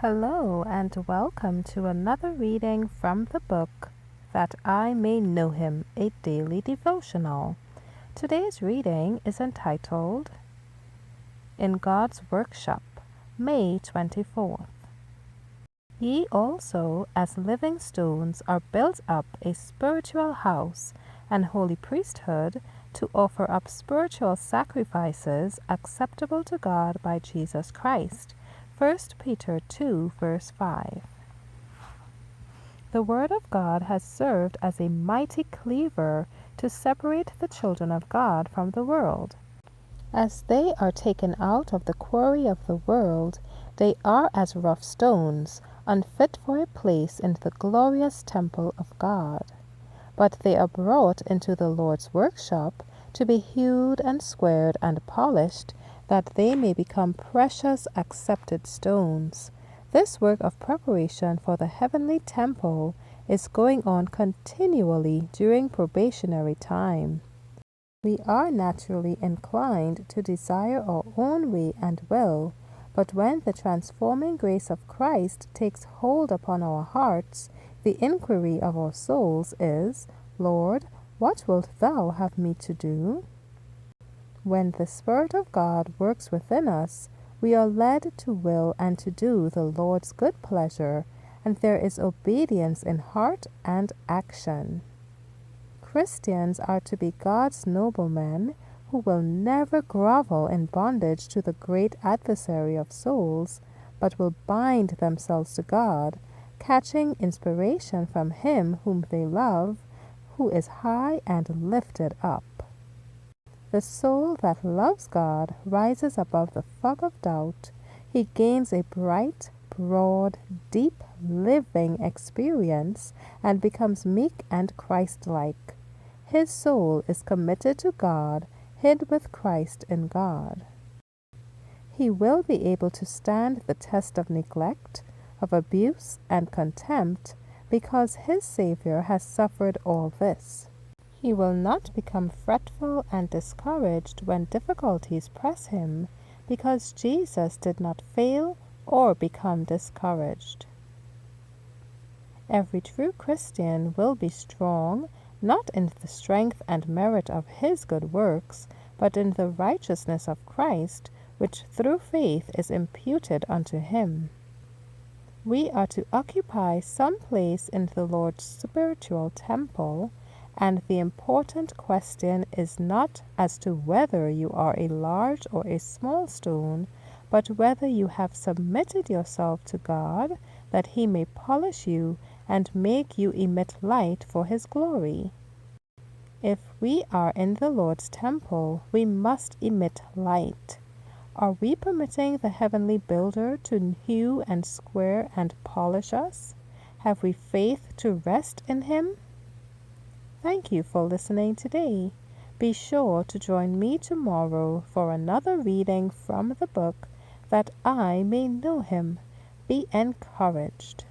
Hello and welcome to another reading from the book That I May Know Him, a Daily Devotional. Today's reading is entitled In God's Workshop, May 24th. Ye also, as living stones, are built up a spiritual house and holy priesthood to offer up spiritual sacrifices acceptable to God by Jesus Christ. 1 Peter 2, verse 5. The Word of God has served as a mighty cleaver to separate the children of God from the world. As they are taken out of the quarry of the world, they are as rough stones, unfit for a place in the glorious temple of God. But they are brought into the Lord's workshop to be hewed and squared and polished, that they may become precious accepted stones. This work of preparation for the heavenly temple is going on continually during probationary time. We are naturally inclined to desire our own way and will, but when the transforming grace of Christ takes hold upon our hearts, the inquiry of our souls is, Lord, what wilt thou have me to do? When the Spirit of God works within us, we are led to will and to do the Lord's good pleasure, and there is obedience in heart and action. Christians are to be God's noblemen who will never grovel in bondage to the great adversary of souls, but will bind themselves to God, catching inspiration from Him whom they love, who is high and lifted up. The soul that loves God rises above the fog of doubt. He gains a bright, broad, deep, living experience and becomes meek and Christ-like. His soul is committed to God, hid with Christ in God. He will be able to stand the test of neglect, of abuse, and contempt, because his Savior has suffered all this. He will not become fretful and discouraged when difficulties press him, because Jesus did not fail or become discouraged. Every true Christian will be strong, not in the strength and merit of his good works, but in the righteousness of Christ, which through faith is imputed unto him. We are to occupy some place in the Lord's spiritual temple, and the important question is not as to whether you are a large or a small stone, but whether you have submitted yourself to God, that He may polish you and make you emit light for His glory. If we are in the Lord's temple, we must emit light. Are we permitting the heavenly builder to hew and square and polish us? Have we faith to rest in Him? Thank you for listening today. Be sure to join me tomorrow for another reading from the book That I May Know Him. Be encouraged.